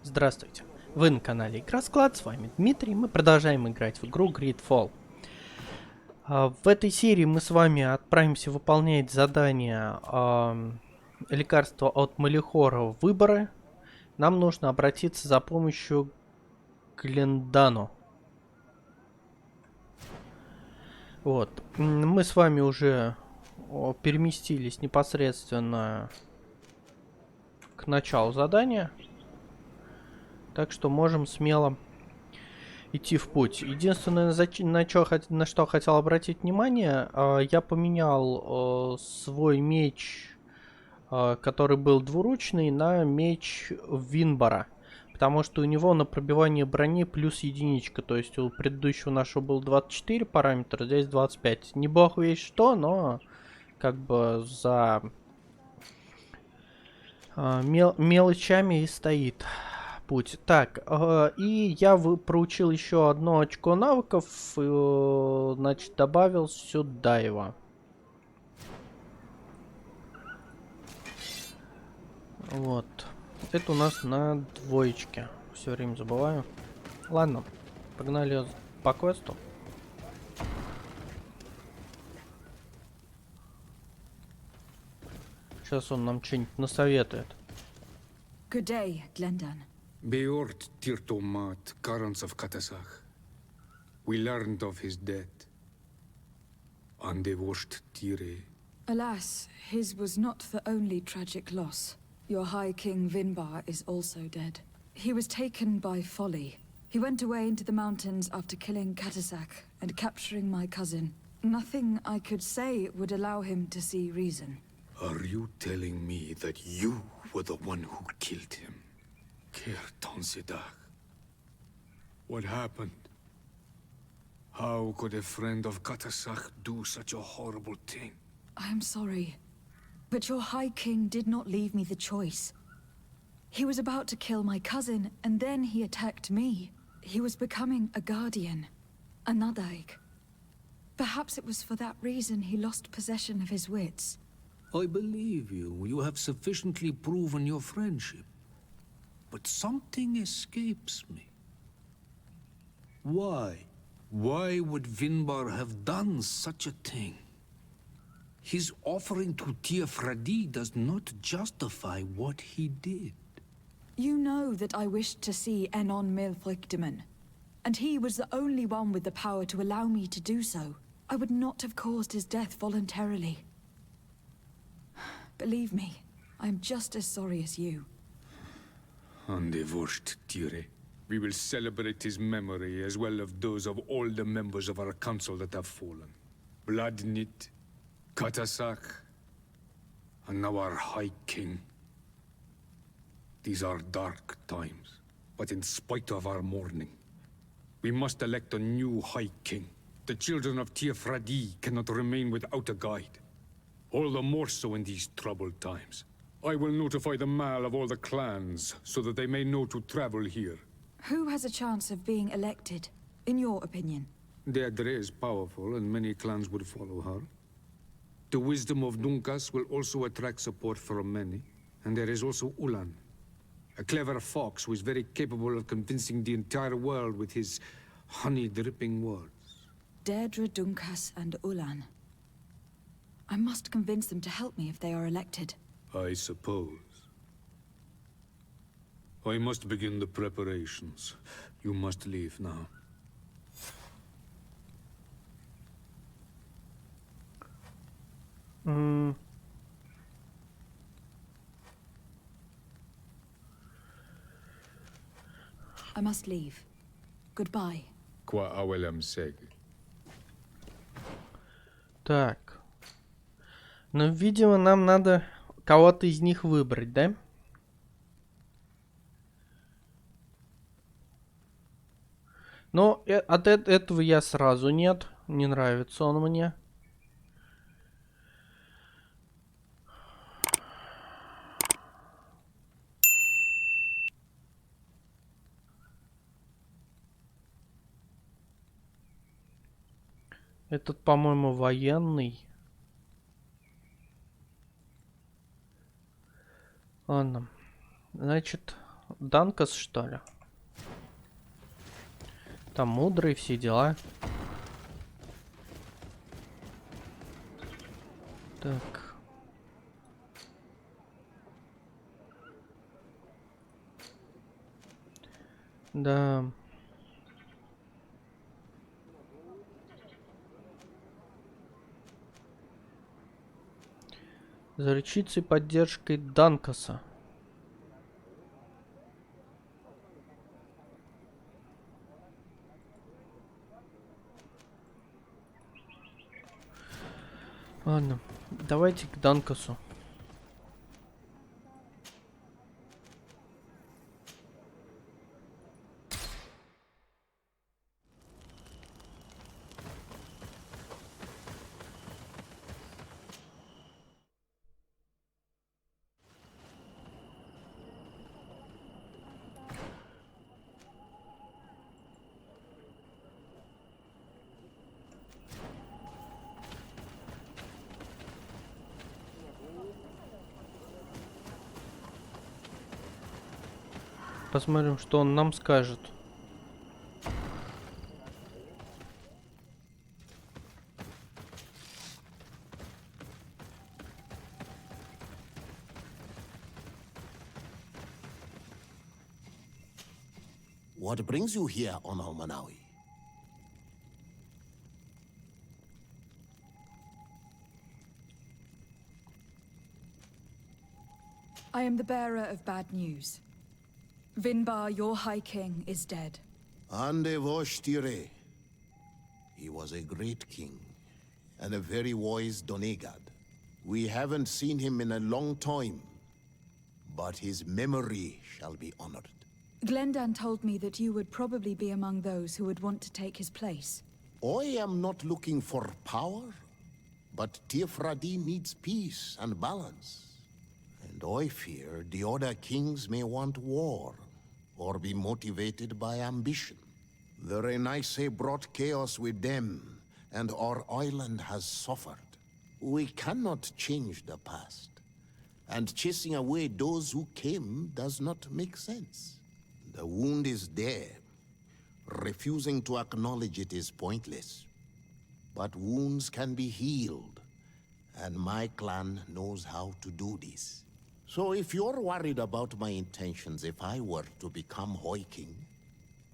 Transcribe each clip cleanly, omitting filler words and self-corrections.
Здравствуйте, вы на канале Игросклад, с вами Дмитрий, мы продолжаем играть в игру GreedFall. В этой серии мы с вами отправимся выполнять задание лекарства от Малихора «Выборы». Нам нужно обратиться за помощью к Глендану. Вот, мы с вами уже переместились непосредственно к началу задания. Так что можем смело идти в путь. Единственное, на что хотел обратить внимание, я поменял свой меч, который был двуручный, на меч Винбора. Потому что у него на пробивание брони плюс единичка. То есть у предыдущего нашего был 24 параметра, здесь 25. Не бог весть что, но как бы за мелочами и стоит путь. Так, и я проучил еще одно очко навыков, значит, добавил сюда его. Вот. Это у нас на двоечке. Все время забываю. Ладно, погнали по квесту. Сейчас он нам что-нибудь насоветует. Good day, Glendan. Beort Tirtomat, Karans of Katasach. We learned of his death. Andevosht Tire. Alas, his was not the only tragic loss. Your High King Vinbar is also dead. He was taken by folly. He went away into the mountains after killing Katasak and capturing my cousin. Nothing I could say would allow him to see reason. Are you telling me that you were the one who killed him? What happened? How could a friend of Katasak do such a horrible thing? I am sorry, but your High King did not leave me the choice. He was about to kill my cousin, and then he attacked me. He was becoming a guardian, a Nadaig. Perhaps it was for that reason he lost possession of his wits. I believe you. You have sufficiently proven your friendship. But something escapes me. Why? Why would Vinbar have done such a thing? His offering to Tir-Fradi does not justify what he did. You know that I wished to see Enon Milfrictiman, and he was the only one with the power to allow me to do so. I would not have caused his death voluntarily. Believe me, I am just as sorry as you. Andevosht Tire. We will celebrate his memory as well as those of all the members of our council that have fallen. Vladnit, Katasak, and now our High King. These are dark times, but in spite of our mourning, we must elect a new High King. The children of Tir-Fradi cannot remain without a guide. All the more so in these troubled times. I will notify the Mal of all the clans, so that they may know to travel here. Who has a chance of being elected, in your opinion? The ИГРЕ is powerful, and many clans would follow her. The wisdom of Dunkas will also attract support from many. And there is also Ulan, a clever fox who is very capable of convincing the entire world with his honey-dripping words. Deirdre, Dunkas, and Ulan. I must convince them to help me if they are elected. I suppose. I must begin the preparations. You must leave now. I must leave. Goodbye. Qua awelem seg. Так. Ну, видимо, нам надо кого-то из них выбрать, да? Но от этого я сразу нет. Не нравится он мне. Этот, по-моему, военный. Ладно. Значит, Данкас, что ли? Там мудрый, все дела. Так. Да. Заручиться поддержкой Данкаса. Ладно, давайте к Данкасу. Посмотрим, что он нам скажет. What brings you here on Almanawi? I am the bearer of bad news. Vinbar, your High King, is dead. Ande vosh tire. He was a great king, and a very wise Donegad. We haven't seen him in a long time, but his memory shall be honored. Glendan told me that you would probably be among those who would want to take his place. I am not looking for power, but Tir-Fradi needs peace and balance. And I fear the other kings may want war, or be motivated by ambition. The Renaissance brought chaos with them, and our island has suffered. We cannot change the past, and chasing away those who came does not make sense. The wound is there. Refusing to acknowledge it is pointless. But wounds can be healed, and my clan knows how to do this. So if you're worried about my intentions if I were to become High King,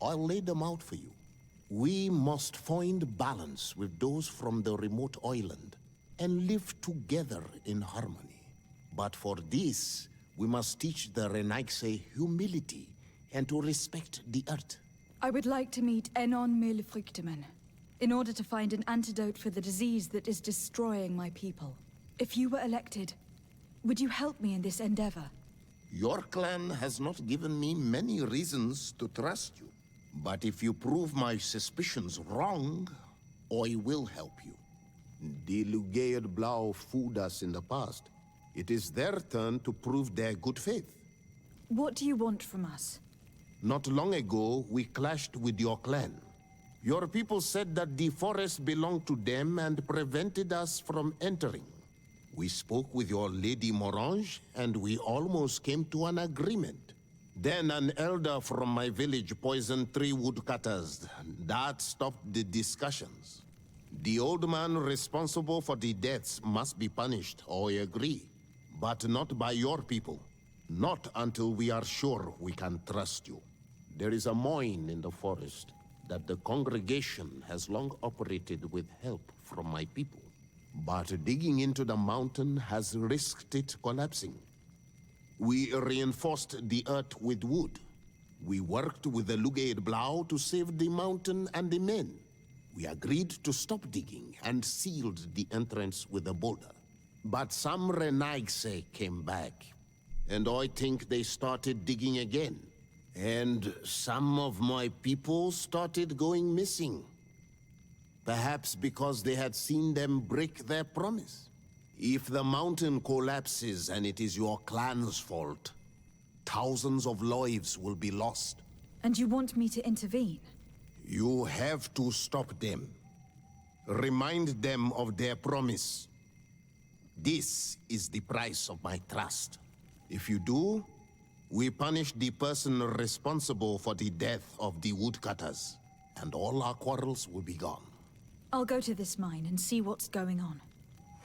I'll lay them out for you. We must find balance with those from the remote island and live together in harmony. But for this, we must teach the Renaissance humility and to respect the earth. I would like to meet Enon Milfrichteman in order to find an antidote for the disease that is destroying my people. If you were elected, would you help me in this endeavor? Your clan has not given me many reasons to trust you. But if you prove my suspicions wrong, I will help you. The Lugaid Blau fooled us in the past. It is their turn to prove their good faith. What do you want from us? Not long ago, we clashed with your clan. Your people said that the forest belonged to them and prevented us from entering. We spoke with your Lady Morange, and we almost came to an agreement. Then an elder from my village poisoned 3 woodcutters. That stopped the discussions. The old man responsible for the deaths must be punished, I agree. But not by your people. Not until we are sure we can trust you. There is a mine in the forest that the congregation has long operated with help from my people. But digging into the mountain has risked it collapsing. We reinforced the earth with wood. We worked with the Lugaid Blau to save the mountain and the men. We agreed to stop digging and sealed the entrance with a boulder. But some Renaigse came back, and I think they started digging again. And some of my people started going missing. Perhaps because they had seen them break their promise. If the mountain collapses and it is your clan's fault, thousands of lives will be lost. And you want me to intervene? You have to stop them. Remind them of their promise. This is the price of my trust. If you do, we punish the person responsible for the death of the woodcutters, and all our quarrels will be gone. I'll go to this mine and see what's going on.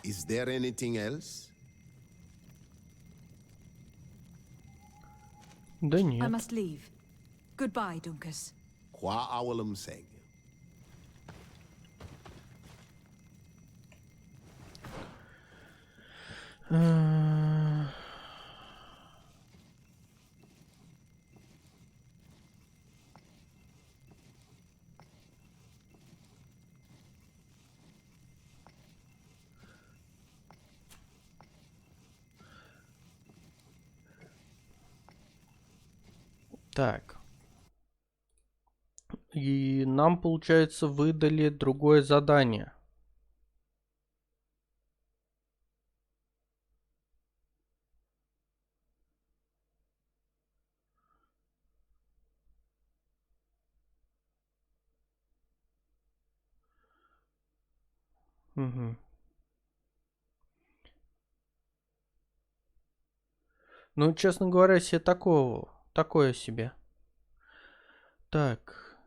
Is there anything else? Да I нет. must leave. Goodbye, Dunkus. Qua awalum seg. Так. И нам, получается, выдали другое задание. Угу. Ну, честно говоря, себе такое себе. Так.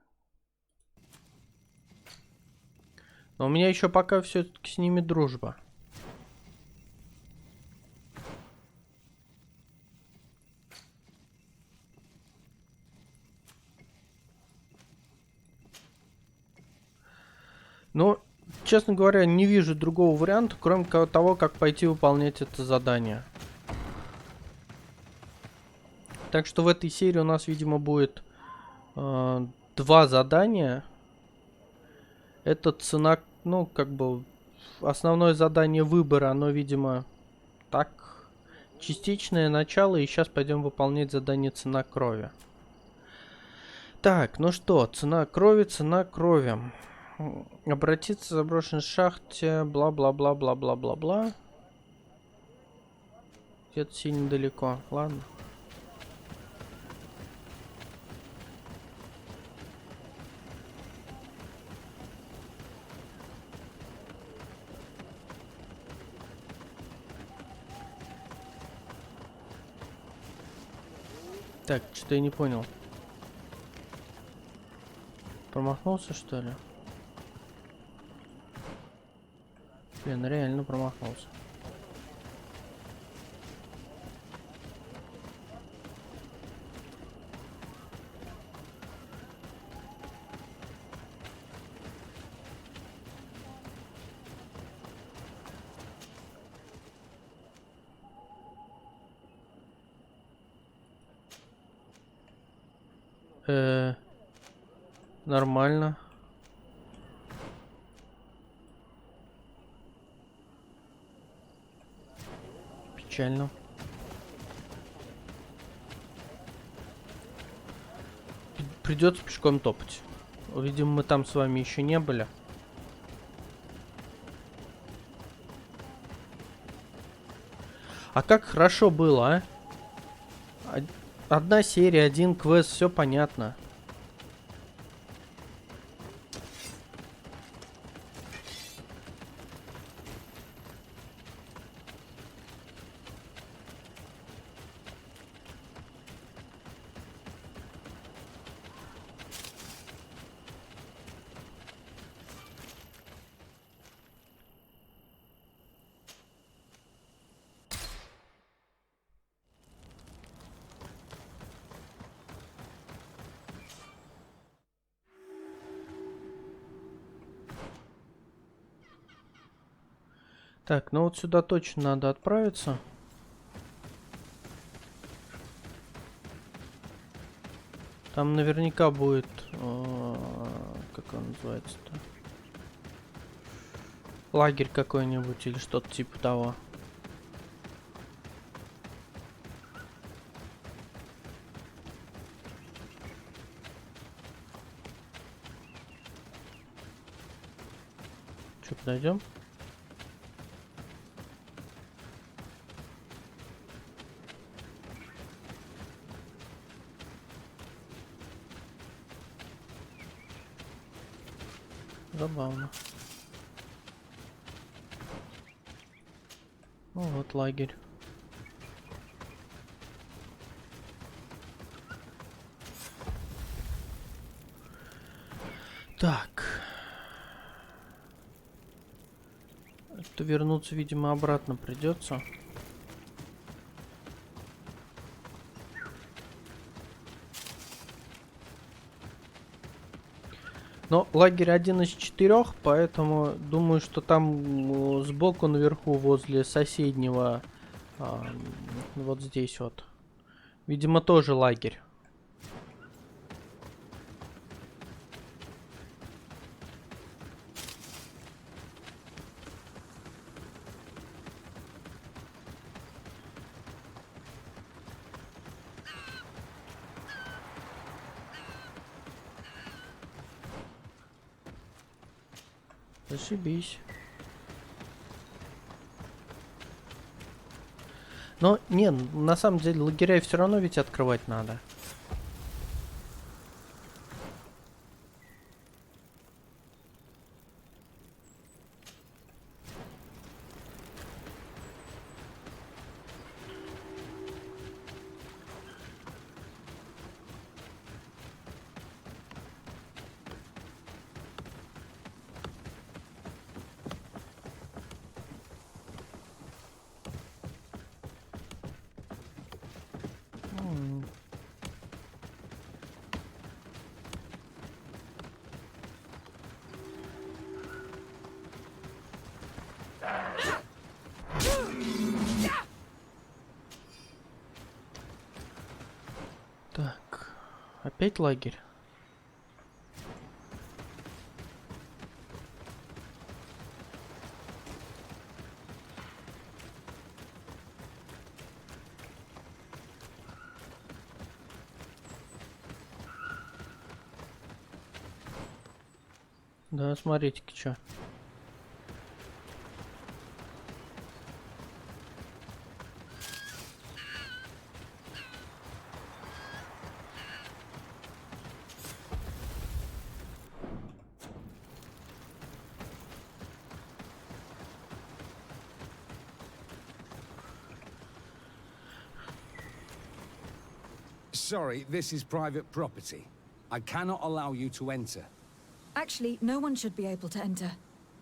Но у меня еще пока все-таки с ними дружба. Ну, честно говоря, не вижу другого варианта, кроме того, как пойти выполнять это задание. Так что в этой серии у нас, видимо, будет два задания. Это цена, ну, как бы, основное задание выбора, оно, видимо, так, частичное начало. И сейчас пойдем выполнять задание цена крови. Так, ну что, цена крови, цена крови. Обратиться в заброшенной шахте, бла-бла-бла-бла-бла-бла-бла. Где-то сильно далеко, ладно. Так, что-то я не понял. Промахнулся, что ли? Блин, реально промахнулся. Нормально. Печально. Придется пешком топать. Видимо, мы там с вами еще не были. А как хорошо было, а? Одна серия, один квест, все понятно. Так, ну вот сюда точно надо отправиться. Там наверняка будет... как он называется-то? Лагерь какой-нибудь или что-то типа того. Что, подойдем? Забавно. Ну вот лагерь. Так. Это вернуться, видимо, обратно придется. Но лагерь 1 из 4, поэтому думаю, что там сбоку наверху возле соседнего, вот здесь вот, видимо, тоже лагерь. Зашибись. Но, не, на самом деле, лагеря все равно ведь открывать надо. Так, опять лагерь. Да, смотрите-ка, что. Sorry, this is private property. I cannot allow you to enter. Actually, no one should be able to enter.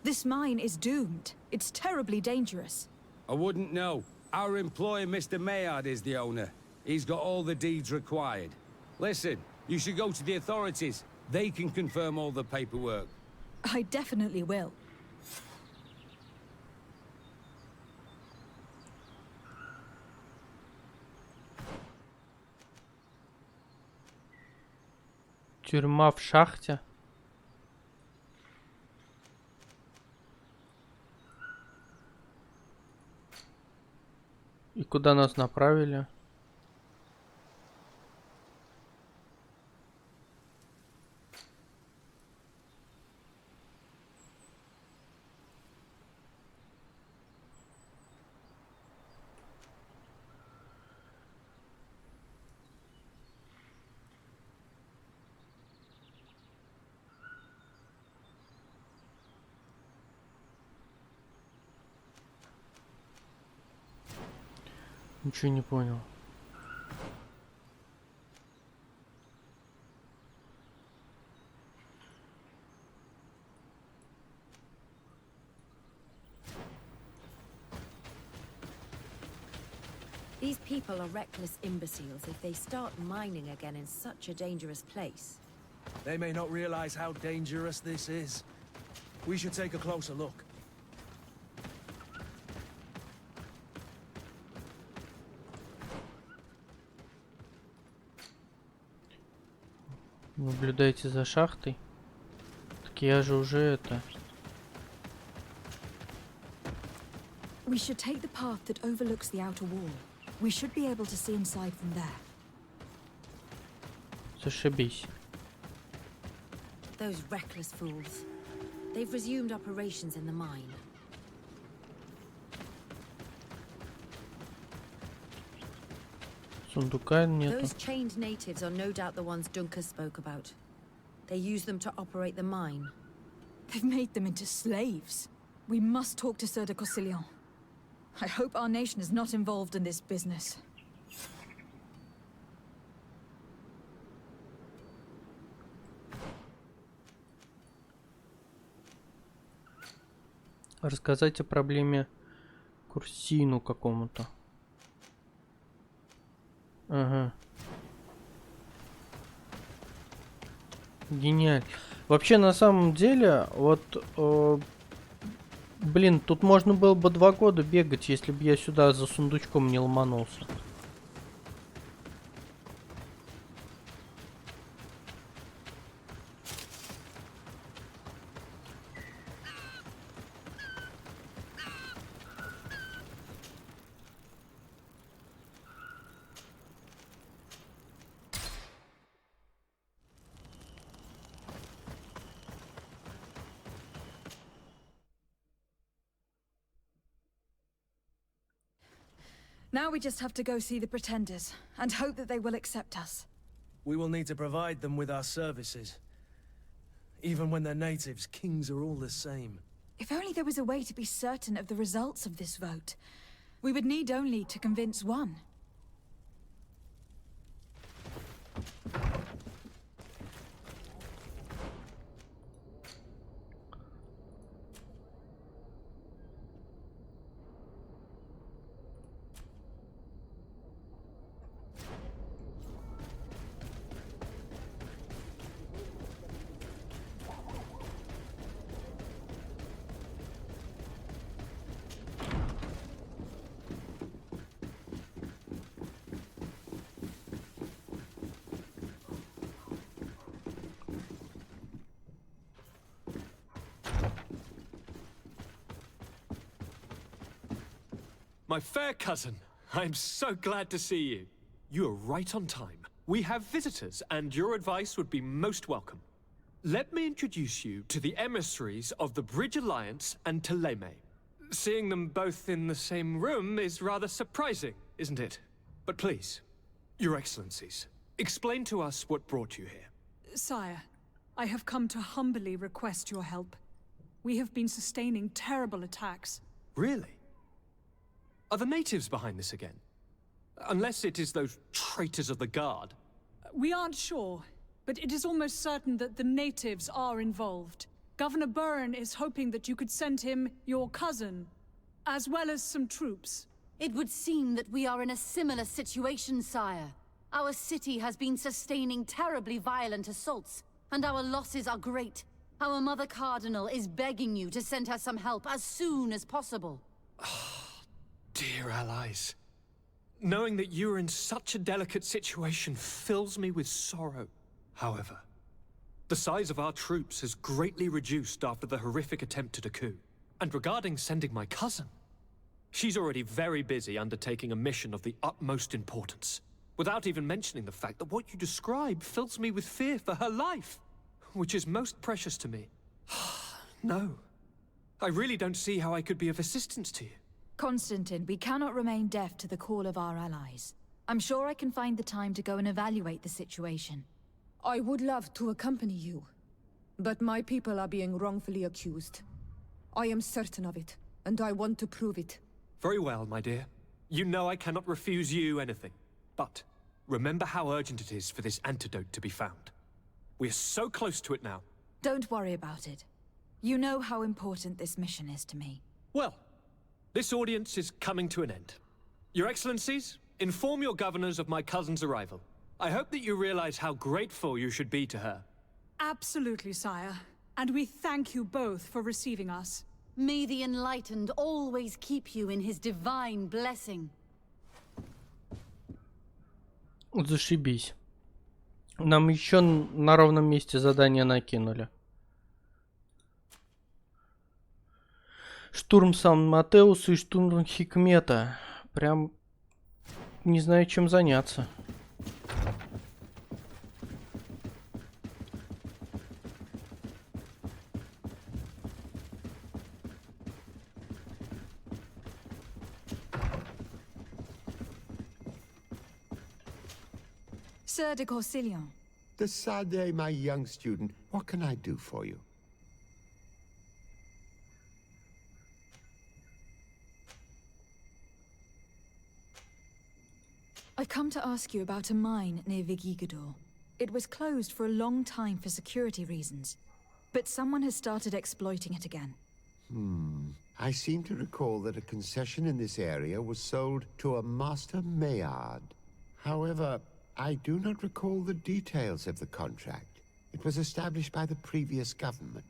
This mine is doomed. It's terribly dangerous. I wouldn't know. Our employer, Mr. Maillard, is the owner. He's got all the deeds required. Listen, you should go to the authorities. They can confirm all the paperwork. I definitely will. Тюрьма в шахте. И куда нас направили? Ничего не понял. These people are reckless imbeciles if they start mining again in such a dangerous place. They may not realize how dangerous this is. We should take a closer look. Наблюдайте за шахтой. Так я же уже это... We should take the path that overlooks the outer wall. We should be able to see inside from there. Зашибись. Those reckless fools. They've resumed operations in the mine. Сундука нету. Those chained natives are no doubt the ones Duncan spoke about. They use them to operate the mine. They've made them into slaves. We must talk to Sir de Cossillon. I hope our nation is not involved in this business. Рассказать о проблеме Курсину какому-то. Ага. Гениально. Вообще, на самом деле, вот... блин, тут можно было бы 2 года бегать, если бы я сюда за сундучком не ломанулся. Now we just have to go see the pretenders, and hope that they will accept us. We will need to provide them with our services. Even when they're natives, kings are all the same. If only there was a way to be certain of the results of this vote. We would need only to convince one. My fair cousin, I'm so glad to see you. You are right on time. We have visitors, and your advice would be most welcome. Let me introduce you to the emissaries of the Bridge Alliance and Ptolemy. Seeing them both in the same room is rather surprising, isn't it? But please, your excellencies, explain to us what brought you here. Sire, I have come to humbly request your help. We have been sustaining terrible attacks. Really? Are the natives behind this again? Unless it is those traitors of the Guard. We aren't sure, but it is almost certain that the natives are involved. Governor Byrne is hoping that you could send him your cousin, as well as some troops. It would seem that we are in a similar situation, sire. Our city has been sustaining terribly violent assaults, and our losses are great. Our Mother Cardinal is begging you to send her some help as soon as possible. Dear allies, knowing that you are in such a delicate situation fills me with sorrow. However, the size of our troops has greatly reduced after the horrific attempt at a coup. And regarding sending my cousin, she's already very busy undertaking a mission of the utmost importance, without even mentioning the fact that what you describe fills me with fear for her life, which is most precious to me. No, I really don't see how I could be of assistance to you. Constantine, we cannot remain deaf to the call of our allies. I'm sure I can find the time to go and evaluate the situation. I would love to accompany you, but my people are being wrongfully accused. I am certain of it, and I want to prove it. Very well, my dear. You know I cannot refuse you anything. But remember how urgent it is for this antidote to be found. We are so close to it now. Don't worry about it. You know how important this mission is to me. Well, this audience is coming to an end. Your Excellencies, inform your governors of my cousin's arrival. I hope that you realize how grateful you should be to her. Absolutely, sire. And we thank you both for receiving us. May the Enlightened always keep you in his divine blessing. Зашибись. Нам еще на ровном месте задание накинули. Штурм Сан-Матеуса и штурм Хикмета. Прям не знаю, чем заняться. Sir de Corsillon. De Sade, my young student, what can I do for you? I've come to ask you about a mine near Vigigador. It was closed for a long time for security reasons, but someone has started exploiting it again. I seem to recall that a concession in this area was sold to a Master Maillard. However, I do not recall the details of the contract. It was established by the previous government.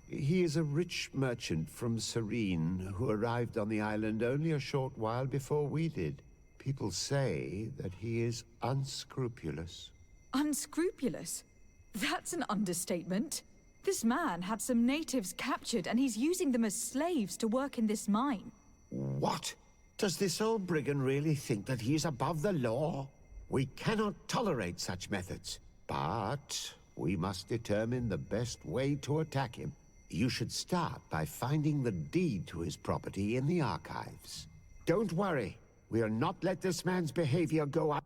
He is a rich merchant from Serene who arrived on the island only a short while before we did. People say that he is unscrupulous. Unscrupulous? That's an understatement. This man had some natives captured and he's using them as slaves to work in this mine. What? Does this old brigand really think that he is above the law? We cannot tolerate such methods, but we must determine the best way to attack him. You should start by finding the deed to his property in the archives. Don't worry, we'll not let this man's behavior go up.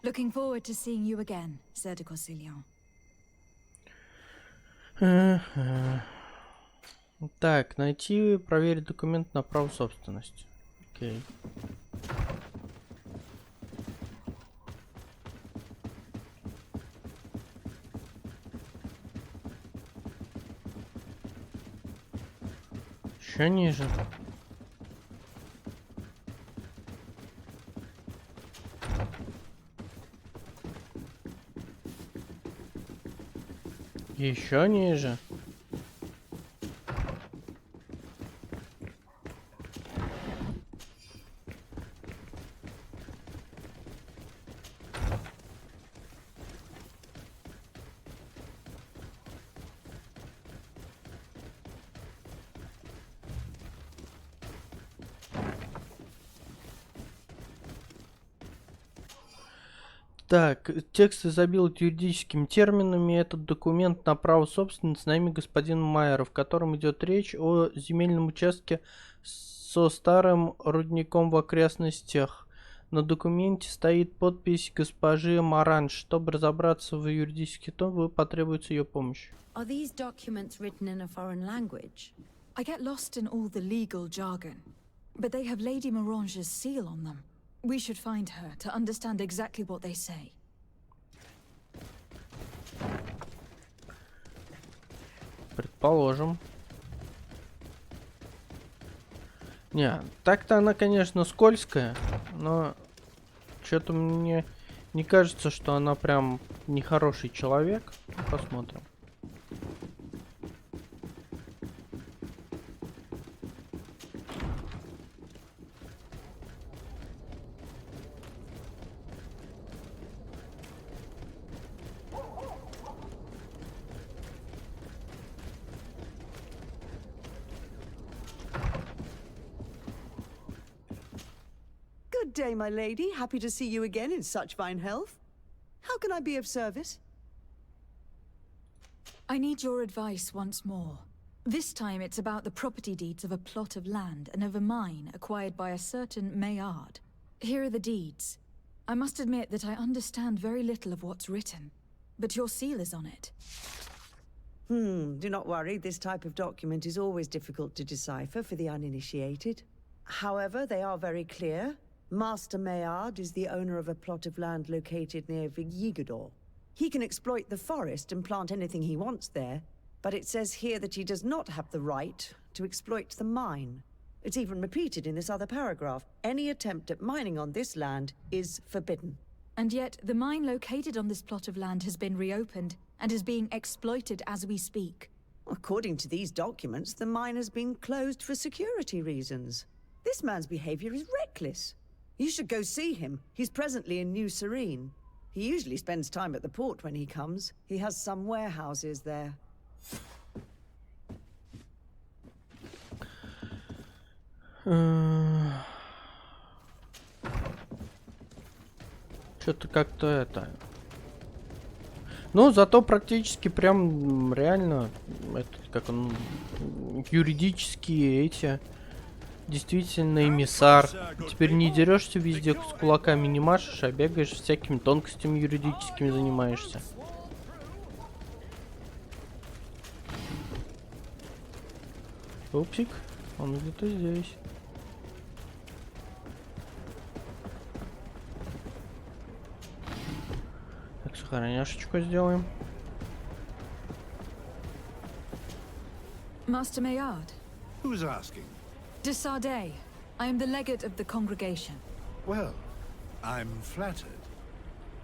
Looking forward to seeing you again, Sir de Corsillon. Так, найти, проверить документ на право собственности. Окей. Еще ниже. Еще ниже. Так, текст изобилует юридическими терминами. Этот документ на право собственности на имя господина Майера, в котором идет речь о земельном участке со старым рудником в окрестностях. На документе стоит подпись госпожи Маранж. Чтобы разобраться в юридических тонах, потребуется ее помощь. Are these documents written in a foreign language? I get lost in all the legal jargon, but they have Lady Morange's seal on them. We should find her to understand exactly what they say. Предположим. Не, так-то она, конечно, скользкая, но что-то мне не кажется, что она прям нехороший человек. Посмотрим. Good day, my lady. Happy to see you again in such fine health. How can I be of service? I need your advice once more. This time it's about the property deeds of a plot of land and of a mine acquired by a certain Maillard. Here are the deeds. I must admit that I understand very little of what's written, but your seal is on it. Do not worry. This type of document is always difficult to decipher for the uninitiated. However, they are very clear. Master Maillard is the owner of a plot of land located near Vigigador. He can exploit the forest and plant anything he wants there, but it says here that he does not have the right to exploit the mine. It's even repeated in this other paragraph. Any attempt at mining on this land is forbidden. And yet, the mine located on this plot of land has been reopened and is being exploited as we speak. According to these documents, the mine has been closed for security reasons. This man's behavior is reckless. You should go see him. He's presently in New Serene. He usually spends time at the port when he comes. He has some warehouses there. Что-то как-то это... Ну, зато практически прям реально, это, как он, юридические эти... Действительно эмиссар. Теперь не дерешься везде с кулаками, не машешь, а бегаешь всякими тонкостями юридическими занимаешься. Пупсик, он где-то здесь. Так, сохраняшечку сделаем. Master Maillard. Who's asking? De Sardet. I am the legate of the congregation. Well, I'm flattered.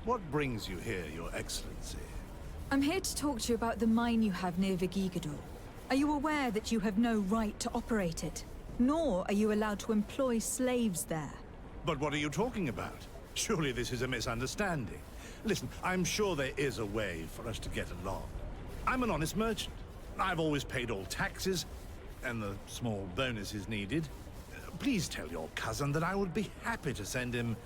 What brings you here, Your Excellency? I'm here to talk to you about the mine you have near Vigigador. Are you aware that you have no right to operate it? Nor are you allowed to employ slaves there. But what are you talking about? Surely this is a misunderstanding. Listen, I'm sure there is a way for us to get along. I'm an honest merchant. I've always paid all taxes, and the small bonuses needed. Please tell your cousin that I would be happy to send him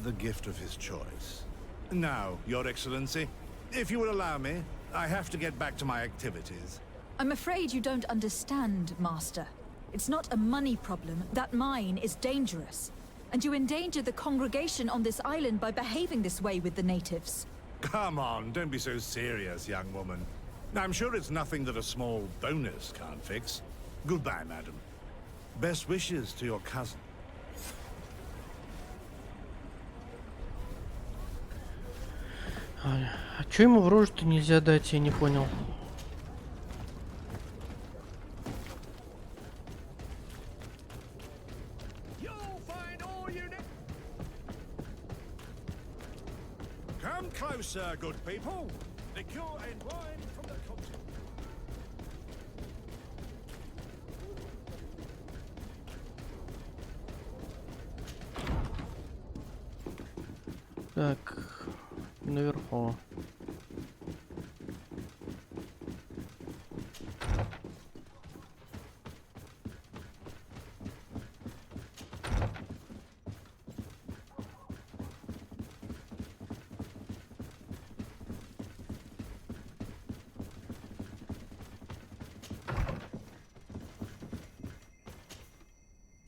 the gift of his choice. Now, Your Excellency, if you will allow me, I have to get back to my activities. I'm afraid you don't understand, Master. It's not a money problem. That mine is dangerous. And you endanger the congregation on this island by behaving this way with the natives. Come on, don't be so serious, young woman. I'm sure it's nothing that a small bonus can't fix. Goodbye, madam. Best wishes to your cousin. А чё ему в рожу-то нельзя дать, я не понял. Come closer, good people. Liqueur and wine from the continent. Так, наверху.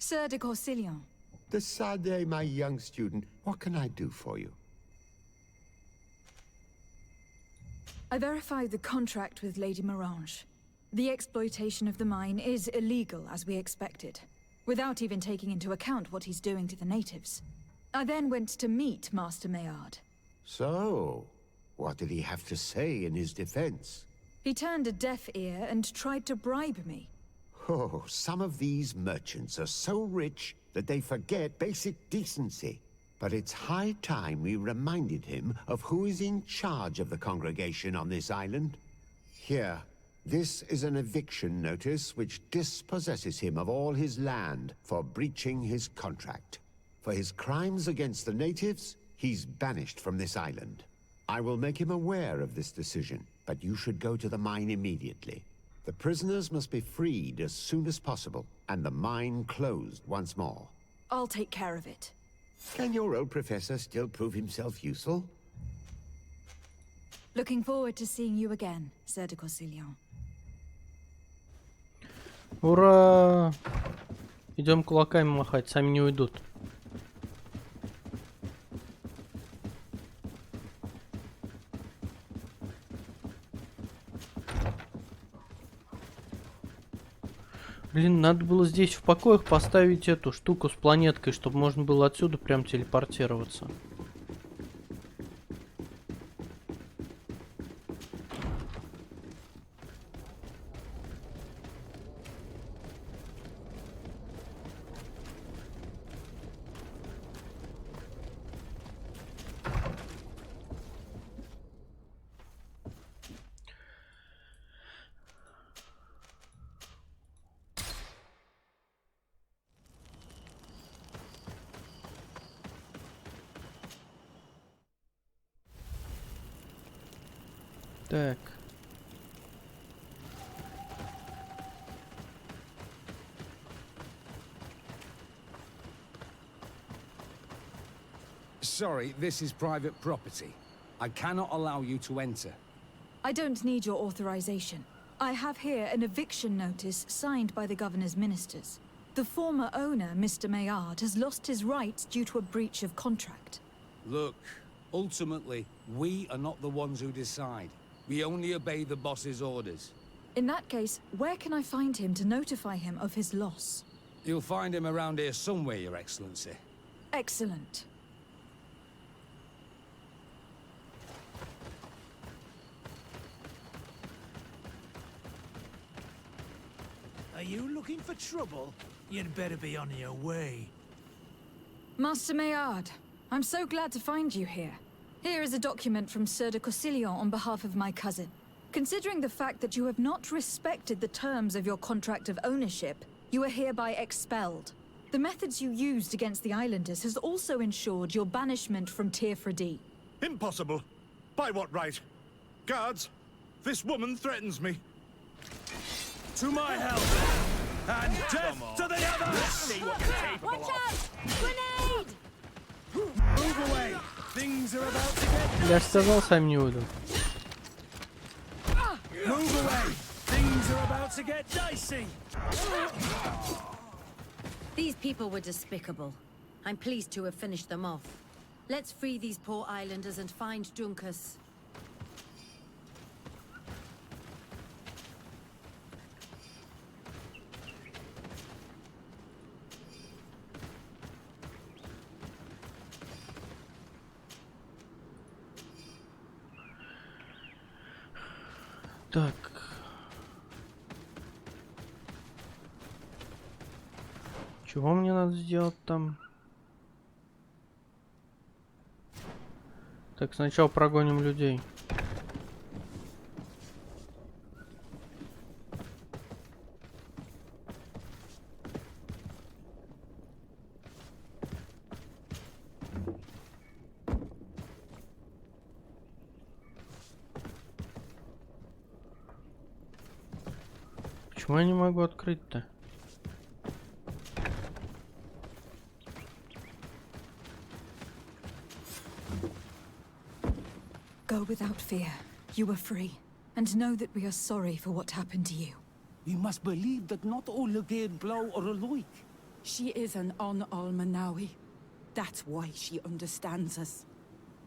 Sir de Corsilion. De Sardet, my young student, what can I do for you? I verified the contract with Lady Morange. The exploitation of the mine is illegal, as we expected, without even taking into account what he's doing to the natives. I then went to meet Master Maillard. So, what did he have to say in his defense? He turned a deaf ear and tried to bribe me. Oh, some of these merchants are so rich that they forget basic decency. But it's high time we reminded him of who is in charge of the congregation on this island. Here, this is an eviction notice which dispossesses him of all his land for breaching his contract. For his crimes against the natives, he's banished from this island. I will make him aware of this decision, but you should go to the mine immediately. The prisoners must be freed as soon as possible, and the mine closed once more. I'll take care of it. Can your old professor still prove himself useful? Looking forward to seeing you again, Sir de Corsilion. Ура! Идем кулаками махать, сами не уйдут. Блин, надо было здесь в покоях поставить эту штуку с планеткой, чтобы можно было отсюда прям телепортироваться. Так. Sorry, this is private property. I cannot allow you to enter. I don't need your authorization. I have here an eviction notice signed by the governor's ministers. The former owner, Mr. Maillard, has lost his rights due to a breach of contract. Look, ultimately, we are not the ones who decide. We only obey the boss's orders. In that case, where can I find him to notify him of his loss? You'll find him around here somewhere, Your Excellency. Excellent. Are you looking for trouble? You'd better be on your way. Master Maillard, I'm so glad to find you here. Here is a document from Sieur de Cossillon on behalf of my cousin. Considering the fact that you have not respected the terms of your contract of ownership, you are hereby expelled. The methods you used against the islanders has also ensured your banishment from Tir-Fradi. Impossible. By what right? Guards, this woman threatens me. To my help! And death to the others! See what you're capable Watch of. out! Grenade! Move away! Things are about to get... Я же сказал, сами не уйду. Move away! Things are about to get dicey! These people were despicable. I'm pleased to have finished them off. Let's free these poor islanders and find Dunkus. Так. Чего мне надо сделать там? Так, сначала прогоним людей. Почему я не могу открыть-то? Go without fear. You are free. And know that we are sorry for what happened to you. We must believe that not all again blow or alike. She is an Almanawi. That's why she understands us.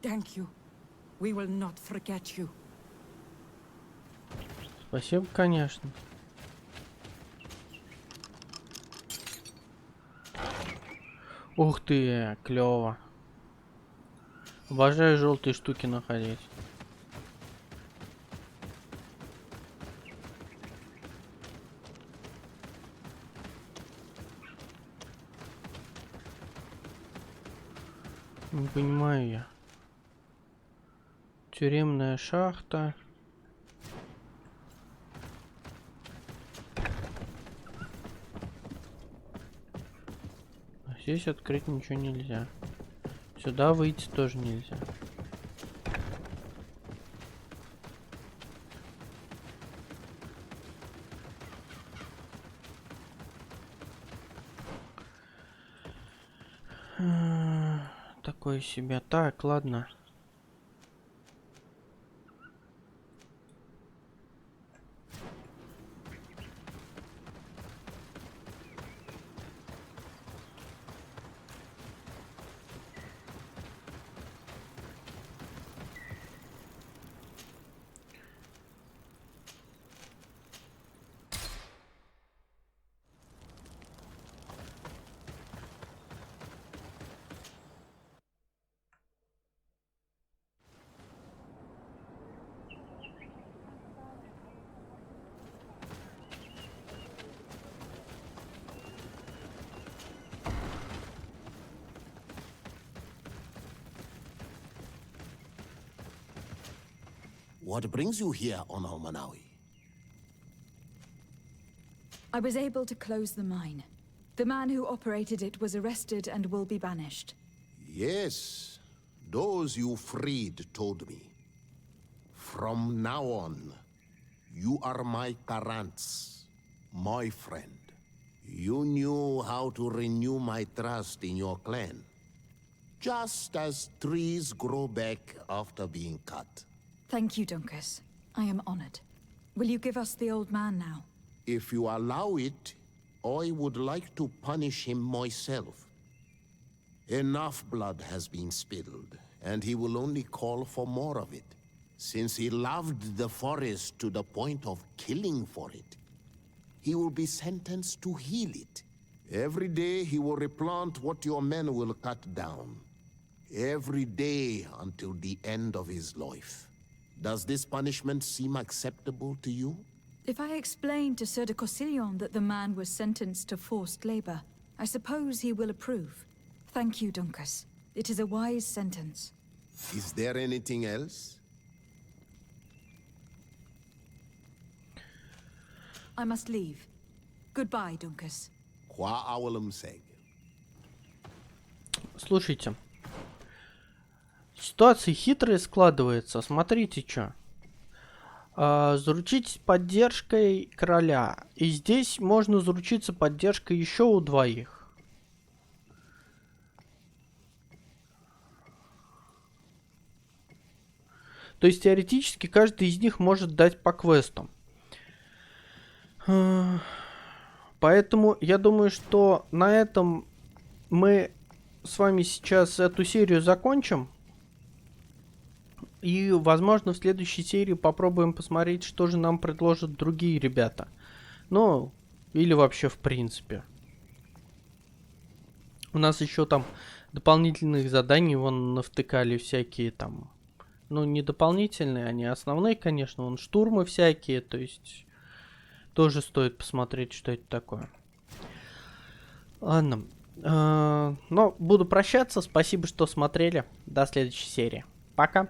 Thank you. We will not forget you. Спасибо, конечно. Ух ты, клево. Обожаю желтые штуки находить. Не понимаю я. Тюремная шахта. Здесь открыть ничего нельзя. Сюда выйти тоже нельзя. Такое себе. Так, ладно. What brings you here on Almanawi? I was able to close the mine. The man who operated it was arrested and will be banished. Yes, those you freed told me. From now on, you are my Karants, my friend. You knew how to renew my trust in your clan. Just as trees grow back after being cut. Thank you, Dunkus. I am honored. Will you give us the old man now? If you allow it, I would like to punish him myself. Enough blood has been spilled, and he will only call for more of it. Since he loved the forest to the point of killing for it, he will be sentenced to heal it. Every day he will replant what your men will cut down. Every day until the end of his life. Does this punishment seem acceptable to you? If I explain to Sir de Corsillon that the man was sentenced to forced labor, I suppose he will approve. Thank you, Duncas. It is a wise sentence. Is there anything else? I must leave. Goodbye, Duncas. Слушайте. Ситуация хитрая складывается. Смотрите, что. Заручитесь поддержкой короля. И здесь можно заручиться поддержкой еще у двоих. То есть теоретически каждый из них может дать по квесту. Поэтому я думаю, что на этом мы с вами сейчас эту серию закончим. И, возможно, в следующей серии попробуем посмотреть, что же нам предложат другие ребята. Ну, или вообще в принципе. У нас еще там дополнительных заданий вон навтыкали всякие там. Ну, не дополнительные, они основные, конечно. Вон штурмы всякие, то есть... Тоже стоит посмотреть, что это такое. Ладно. Но буду прощаться. Спасибо, что смотрели. До следующей серии. Пока.